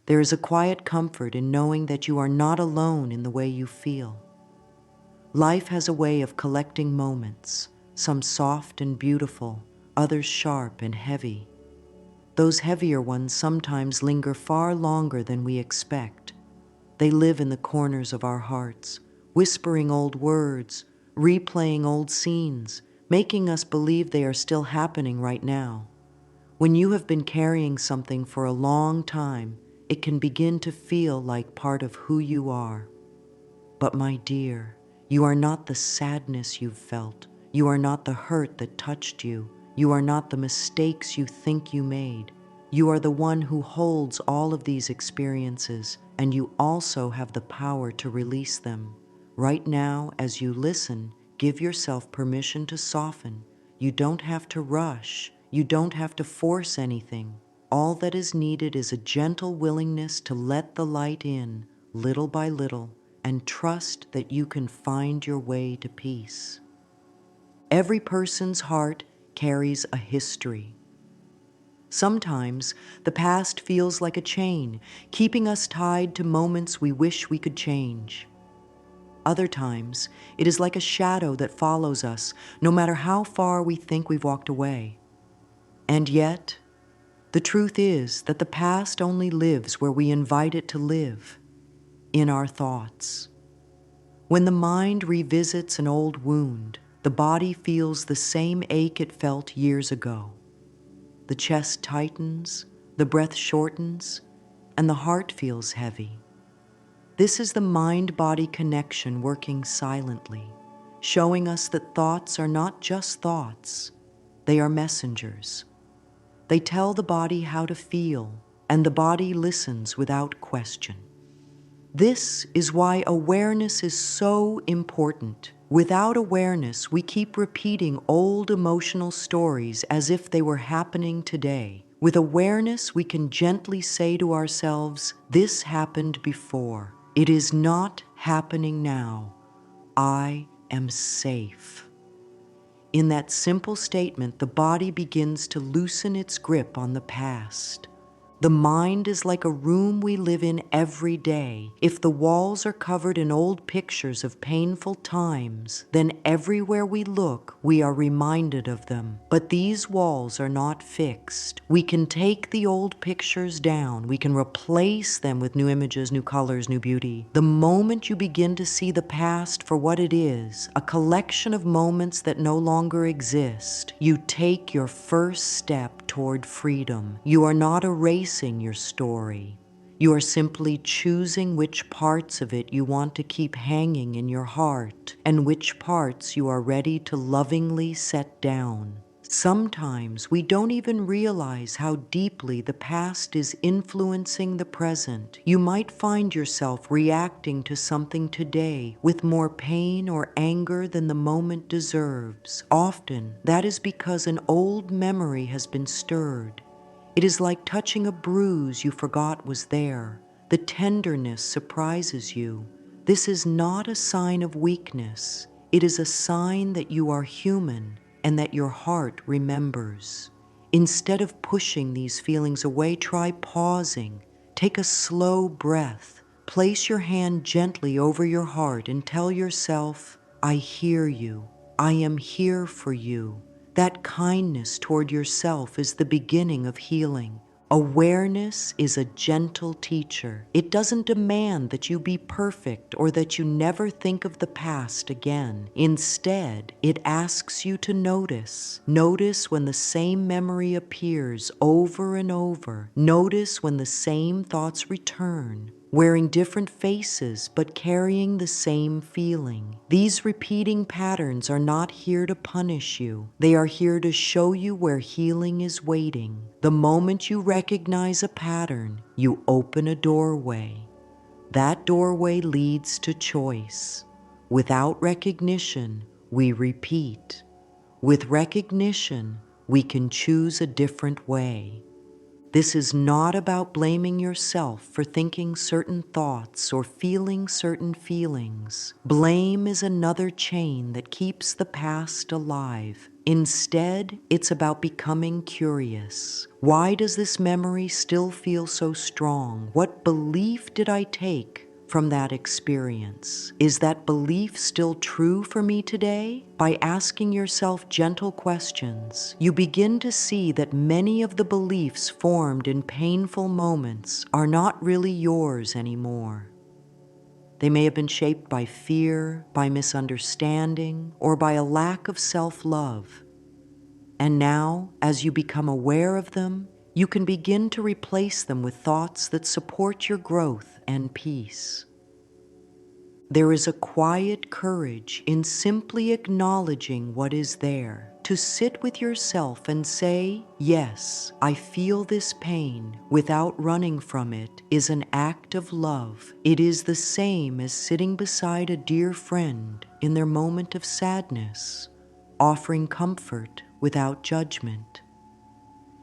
There is a quiet comfort in knowing that you are not alone in the way you feel. Life has a way of collecting moments, some soft and beautiful, others sharp and heavy. Those heavier ones sometimes linger far longer than we expect. They live in the corners of our hearts, whispering old words, replaying old scenes, making us believe they are still happening right now. When you have been carrying something for a long time, it can begin to feel like part of who you are. But my dear, you are not the sadness you've felt. You are not the hurt that touched you. You are not the mistakes you think you made. You are the one who holds all of these experiences, and you also have the power to release them. Right now, as you listen, give yourself permission to soften. You don't have to rush. You don't have to force anything. All that is needed is a gentle willingness to let the light in, little by little, and trust that you can find your way to peace. Every person's heart carries a history. Sometimes the past feels like a chain, keeping us tied to moments we wish we could change. Other times, it is like a shadow that follows us, no matter how far we think we've walked away. And yet, the truth is that the past only lives where we invite it to live, in our thoughts. When the mind revisits an old wound, the body feels the same ache it felt years ago. The chest tightens, the breath shortens, and the heart feels heavy. This is the mind-body connection working silently, showing us that thoughts are not just thoughts, they are messengers. They tell the body how to feel, and the body listens without question. This is why awareness is so important. Without awareness, we keep repeating old emotional stories as if they were happening today. With awareness, we can gently say to ourselves, "This happened before. It is not happening now. I am safe." In that simple statement, the body begins to loosen its grip on the past. The mind is like a room we live in every day. If the walls are covered in old pictures of painful times, then everywhere we look, we are reminded of them. But these walls are not fixed. We can take the old pictures down. We can replace them with new images, new colors, new beauty. The moment you begin to see the past for what it is, a collection of moments that no longer exist, you take your first step toward freedom. You are not erasing your story. You are simply choosing which parts of it you want to keep hanging in your heart and which parts you are ready to lovingly set down. Sometimes we don't even realize how deeply the past is influencing the present. You might find yourself reacting to something today with more pain or anger than the moment deserves. Often, that is because an old memory has been stirred. It is like touching a bruise you forgot was there. The tenderness surprises you. This is not a sign of weakness. It is a sign that you are human and that your heart remembers. Instead of pushing these feelings away, try pausing. Take a slow breath. Place your hand gently over your heart and tell yourself, "I hear you. I am here for you." That kindness toward yourself is the beginning of healing. Awareness is a gentle teacher. It doesn't demand that you be perfect or that you never think of the past again. Instead, it asks you to notice. Notice when the same memory appears over and over. Notice when the same thoughts return, wearing different faces but carrying the same feeling. These repeating patterns are not here to punish you. They are here to show you where healing is waiting. The moment you recognize a pattern, you open a doorway. That doorway leads to choice. Without recognition, we repeat. With recognition, we can choose a different way. This is not about blaming yourself for thinking certain thoughts or feeling certain feelings. Blame is another chain that keeps the past alive. Instead, it's about becoming curious. Why does this memory still feel so strong? What belief did I take from that experience? Is that belief still true for me today? By asking yourself gentle questions, you begin to see that many of the beliefs formed in painful moments are not really yours anymore. They may have been shaped by fear, by misunderstanding, or by a lack of self-love. And now, as you become aware of them, you can begin to replace them with thoughts that support your growth and peace. There is a quiet courage in simply acknowledging what is there. To sit with yourself and say, yes, I feel this pain, without running from it, is an act of love. It is the same as sitting beside a dear friend in their moment of sadness, offering comfort without judgment.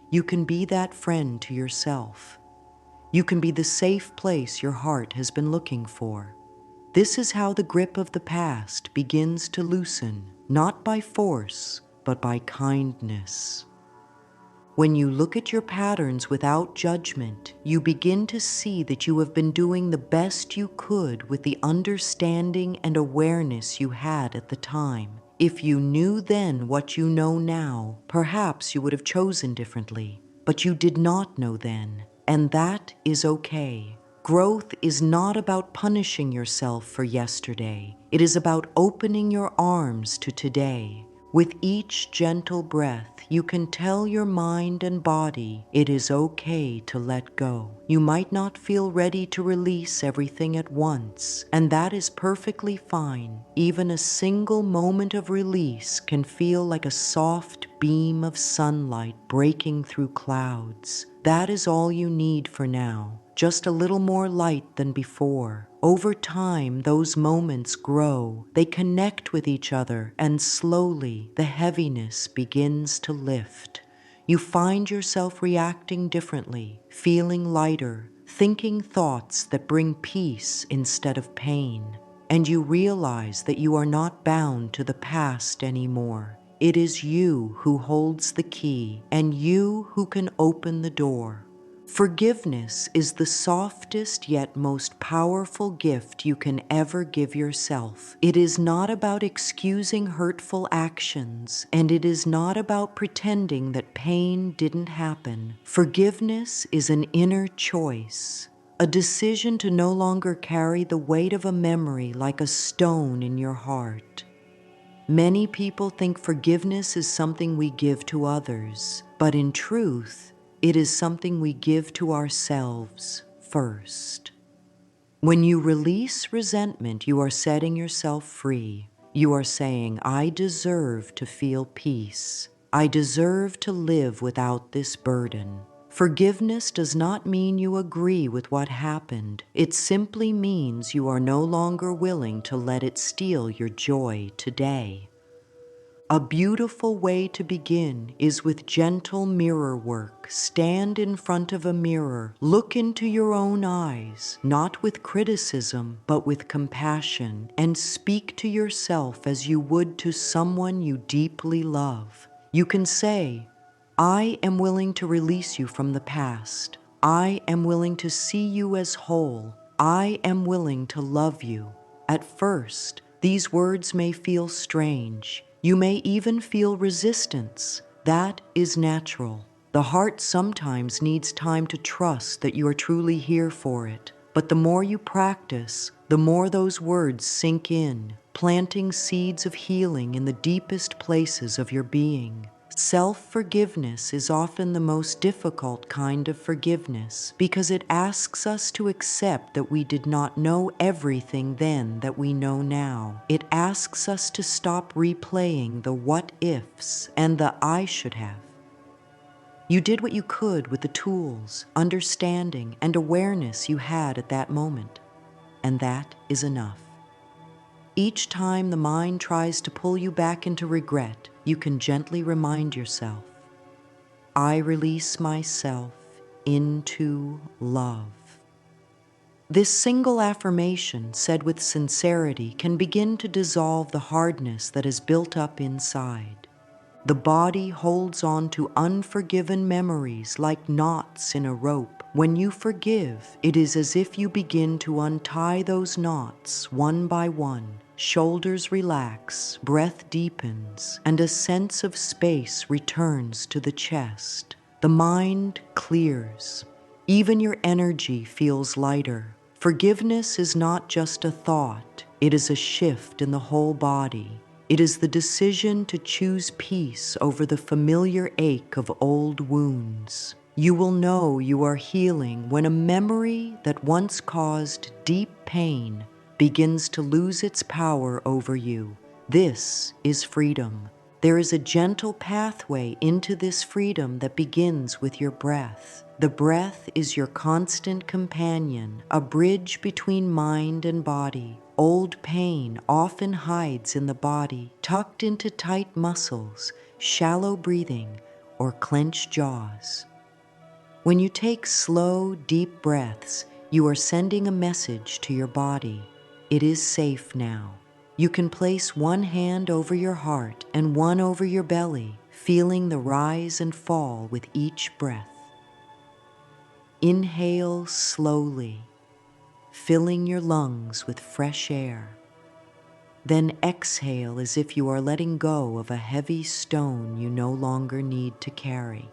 You can be that friend to yourself. You can be the safe place your heart has been looking for. This is how the grip of the past begins to loosen, not by force, but by kindness. When you look at your patterns without judgment, you begin to see that you have been doing the best you could with the understanding and awareness you had at the time. If you knew then what you know now, perhaps you would have chosen differently, but you did not know then, and that is okay. Growth is not about punishing yourself for yesterday. It is about opening your arms to today. With each gentle breath, you can tell your mind and body it is okay to let go. You might not feel ready to release everything at once, and that is perfectly fine. Even a single moment of release can feel like a soft beam of sunlight breaking through clouds. That is all you need for now. Just a little more light than before. Over time, those moments grow. They connect with each other, and slowly the heaviness begins to lift. You find yourself reacting differently, feeling lighter, thinking thoughts that bring peace instead of pain. And you realize that you are not bound to the past anymore. It is you who holds the key, and you who can open the door. Forgiveness is the softest yet most powerful gift you can ever give yourself. It is not about excusing hurtful actions, and it is not about pretending that pain didn't happen. Forgiveness is an inner choice, a decision to no longer carry the weight of a memory like a stone in your heart. Many people think forgiveness is something we give to others, but in truth, it is something we give to ourselves first. When you release resentment, you are setting yourself free. You are saying, I deserve to feel peace. I deserve to live without this burden. Forgiveness does not mean you agree with what happened. It simply means you are no longer willing to let it steal your joy today. A beautiful way to begin is with gentle mirror work. Stand in front of a mirror. Look into your own eyes, not with criticism, but with compassion, and speak to yourself as you would to someone you deeply love. You can say, I am willing to release you from the past. I am willing to see you as whole. I am willing to love you. At first, these words may feel strange. You may even feel resistance. That is natural. The heart sometimes needs time to trust that you are truly here for it. But the more you practice, the more those words sink in, planting seeds of healing in the deepest places of your being. Self-forgiveness is often the most difficult kind of forgiveness because it asks us to accept that we did not know everything then that we know now. It asks us to stop replaying the what-ifs and the I should have. You did what you could with the tools, understanding, and awareness you had at that moment, and that is enough. Each time the mind tries to pull you back into regret, you can gently remind yourself, I release myself into love. This single affirmation, said with sincerity, can begin to dissolve the hardness that is built up inside. The body holds on to unforgiven memories like knots in a rope. When you forgive, it is as if you begin to untie those knots one by one. Shoulders relax, breath deepens, and a sense of space returns to the chest. The mind clears. Even your energy feels lighter. Forgiveness is not just a thought, it is a shift in the whole body. It is the decision to choose peace over the familiar ache of old wounds. You will know you are healing when a memory that once caused deep pain begins to lose its power over you. This is freedom. There is a gentle pathway into this freedom that begins with your breath. The breath is your constant companion, a bridge between mind and body. Old pain often hides in the body, tucked into tight muscles, shallow breathing, or clenched jaws. When you take slow, deep breaths, you are sending a message to your body. It is safe now. You can place one hand over your heart and one over your belly, feeling the rise and fall with each breath. Inhale slowly, filling your lungs with fresh air. Then exhale as if you are letting go of a heavy stone you no longer need to carry.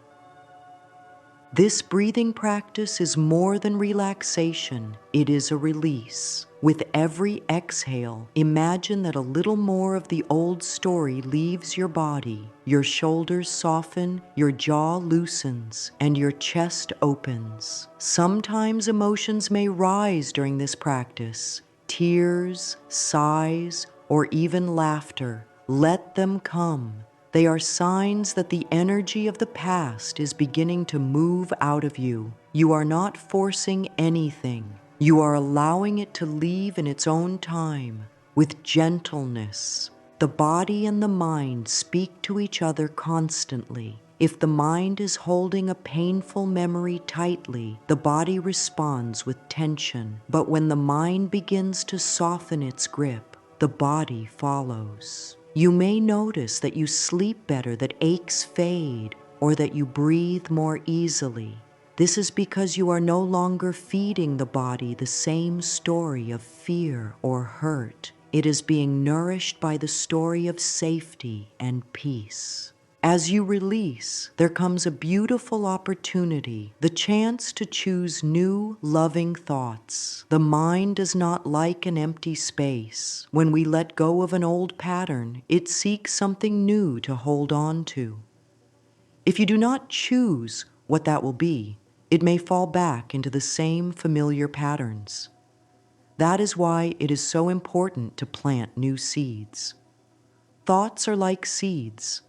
This breathing practice is more than relaxation, it is a release. With every exhale, imagine that a little more of the old story leaves your body. Your shoulders soften, your jaw loosens, and your chest opens. Sometimes emotions may rise during this practice. Tears, sighs, or even laughter. Let them come. They are signs that the energy of the past is beginning to move out of you. You are not forcing anything. You are allowing it to leave in its own time, with gentleness. The body and the mind speak to each other constantly. If the mind is holding a painful memory tightly, the body responds with tension. But when the mind begins to soften its grip, the body follows. You may notice that you sleep better, that aches fade, or that you breathe more easily. This is because you are no longer feeding the body the same story of fear or hurt. It is being nourished by the story of safety and peace. As you release, there comes a beautiful opportunity, the chance to choose new, loving thoughts. The mind does not like an empty space. When we let go of an old pattern, it seeks something new to hold on to. If you do not choose what that will be, it may fall back into the same familiar patterns. That is why it is so important to plant new seeds. Thoughts are like seeds.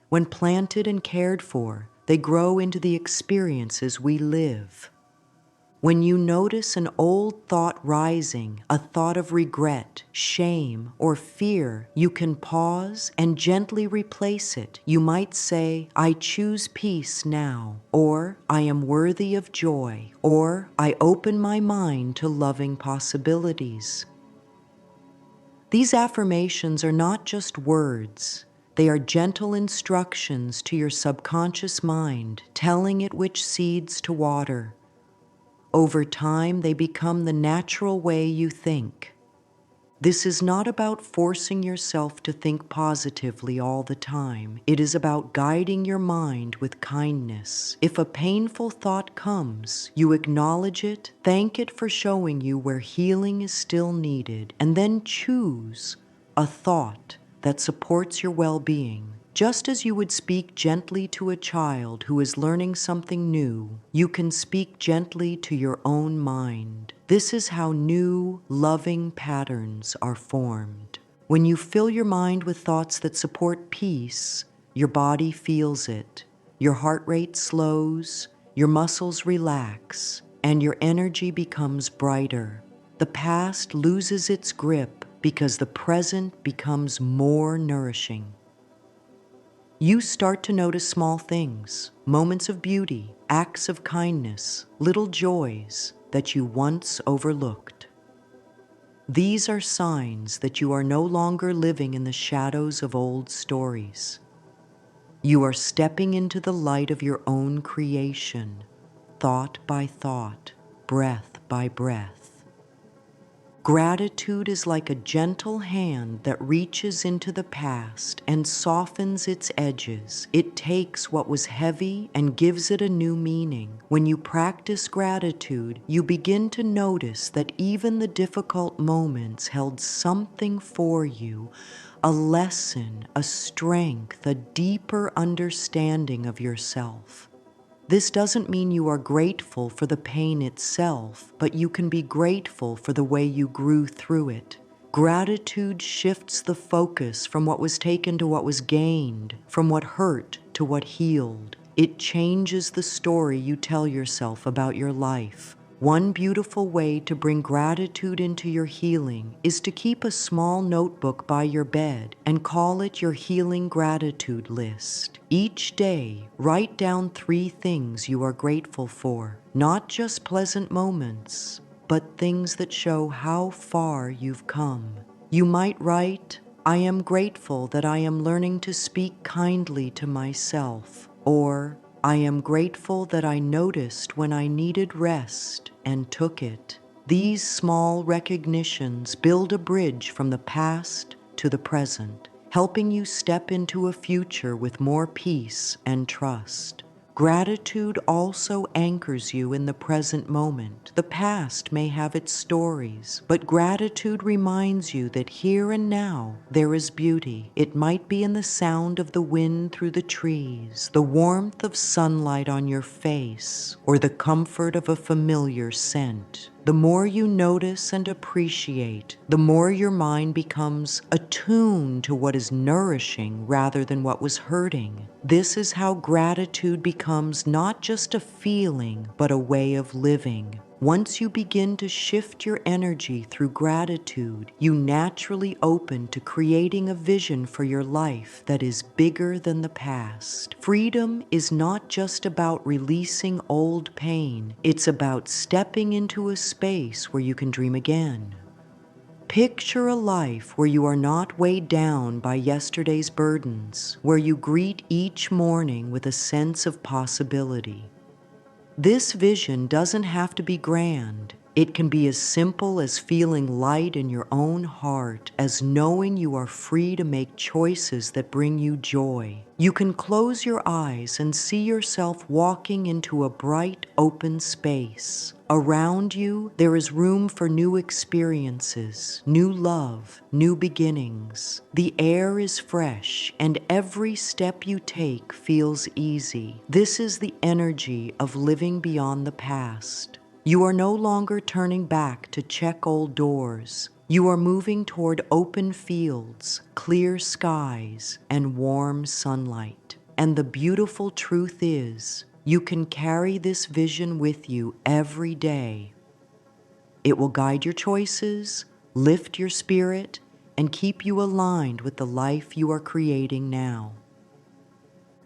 When planted and cared for, they grow into the experiences we live. When you notice an old thought rising, a thought of regret, shame, or fear, you can pause and gently replace it. You might say, "I choose peace now," or "I am worthy of joy," or "I open my mind to loving possibilities." These affirmations are not just words. They are gentle instructions to your subconscious mind, telling it which seeds to water. Over time, they become the natural way you think. This is not about forcing yourself to think positively all the time. It is about guiding your mind with kindness. If a painful thought comes, you acknowledge it, thank it for showing you where healing is still needed, and then choose a thought that supports your well-being. Just as you would speak gently to a child who is learning something new, you can speak gently to your own mind. This is how new, loving patterns are formed. When you fill your mind with thoughts that support peace, your body feels it. Your heart rate slows, your muscles relax, and your energy becomes brighter. The past loses its grip because the present becomes more nourishing. You start to notice small things, moments of beauty, acts of kindness, little joys that you once overlooked. These are signs that you are no longer living in the shadows of old stories. You are stepping into the light of your own creation, thought by thought, breath by breath. Gratitude is like a gentle hand that reaches into the past and softens its edges. It takes what was heavy and gives it a new meaning. When you practice gratitude, you begin to notice that even the difficult moments held something for you, a lesson, a strength, a deeper understanding of yourself. This doesn't mean you are grateful for the pain itself, but you can be grateful for the way you grew through it. Gratitude shifts the focus from what was taken to what was gained, from what hurt to what healed. It changes the story you tell yourself about your life. One beautiful way to bring gratitude into your healing is to keep a small notebook by your bed and call it your healing gratitude list. Each day, write down 3 things you are grateful for, not just pleasant moments, but things that show how far you've come. You might write, "I am grateful that I am learning to speak kindly to myself," or "I am grateful that I noticed when I needed rest and took it." These small recognitions build a bridge from the past to the present, helping you step into a future with more peace and trust. Gratitude also anchors you in the present moment. The past may have its stories, but gratitude reminds you that here and now there is beauty. It might be in the sound of the wind through the trees, the warmth of sunlight on your face, or the comfort of a familiar scent. The more you notice and appreciate, the more your mind becomes attuned to what is nourishing rather than what was hurting. This is how gratitude becomes not just a feeling, but a way of living. Once you begin to shift your energy through gratitude, you naturally open to creating a vision for your life that is bigger than the past. Freedom is not just about releasing old pain, it's about stepping into a space where you can dream again. Picture a life where you are not weighed down by yesterday's burdens, where you greet each morning with a sense of possibility. This vision doesn't have to be grand. It can be as simple as feeling light in your own heart, as knowing you are free to make choices that bring you joy. You can close your eyes and see yourself walking into a bright, open space. Around you, there is room for new experiences, new love, new beginnings. The air is fresh, and every step you take feels easy. This is the energy of living beyond the past. You are no longer turning back to check old doors. You are moving toward open fields, clear skies, and warm sunlight. And the beautiful truth is, you can carry this vision with you every day. It will guide your choices, lift your spirit, and keep you aligned with the life you are creating now.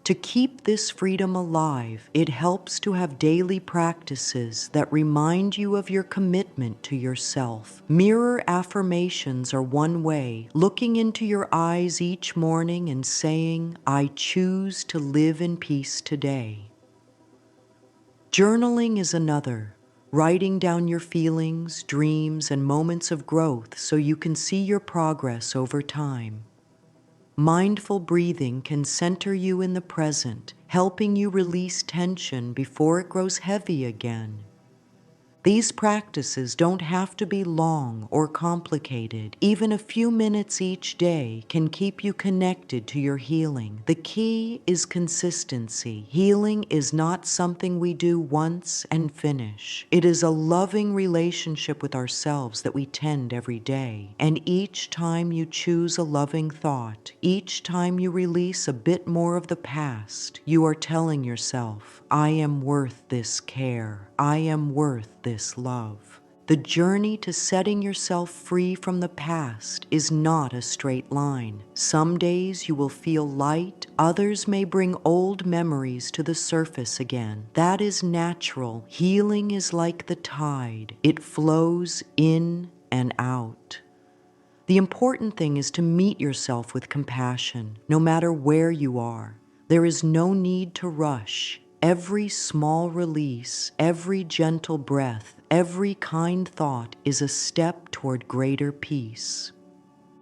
To keep this freedom alive, it helps to have daily practices that remind you of your commitment to yourself. Mirror affirmations are one way, looking into your eyes each morning and saying, "I choose to live in peace today." Journaling is another, writing down your feelings, dreams, and moments of growth so you can see your progress over time. Mindful breathing can center you in the present, helping you release tension before it grows heavy again. These practices don't have to be long or complicated. Even a few minutes each day can keep you connected to your healing. The key is consistency. Healing is not something we do once and finish. It is a loving relationship with ourselves that we tend every day. And each time you choose a loving thought, each time you release a bit more of the past, you are telling yourself, "I am worth this care. I am worth this love." The journey to setting yourself free from the past is not a straight line. Some days you will feel light, others may bring old memories to the surface again. That is natural. Healing is like the tide. It flows in and out. The important thing is to meet yourself with compassion, no matter where you are. There is no need to rush. Every small release, every gentle breath, every kind thought is a step toward greater peace.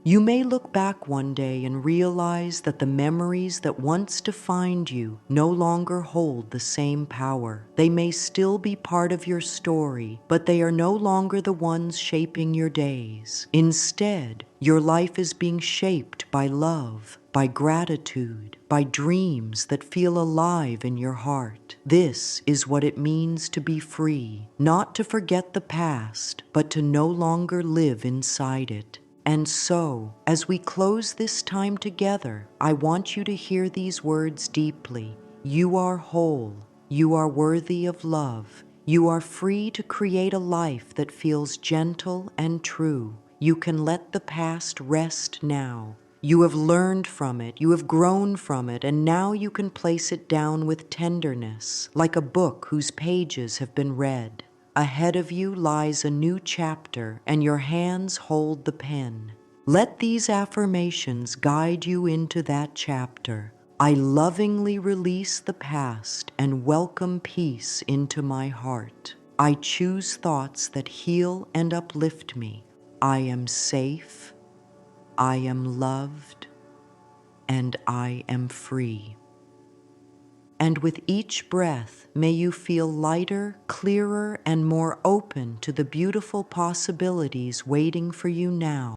You may look back one day and realize that the memories that once defined you no longer hold the same power. They may still be part of your story, but they are no longer the ones shaping your days. Instead, your life is being shaped by love, by gratitude, by dreams that feel alive in your heart. This is what it means to be free, not to forget the past, but to no longer live inside it. And so, as we close this time together, I want you to hear these words deeply. You are whole. You are worthy of love. You are free to create a life that feels gentle and true. You can let the past rest now. You have learned from it, you have grown from it, and now you can place it down with tenderness, like a book whose pages have been read. Ahead of you lies a new chapter, and your hands hold the pen. Let these affirmations guide you into that chapter. I lovingly release the past and welcome peace into my heart. I choose thoughts that heal and uplift me. I am safe, I am loved, and I am free. And with each breath, may you feel lighter, clearer, and more open to the beautiful possibilities waiting for you now.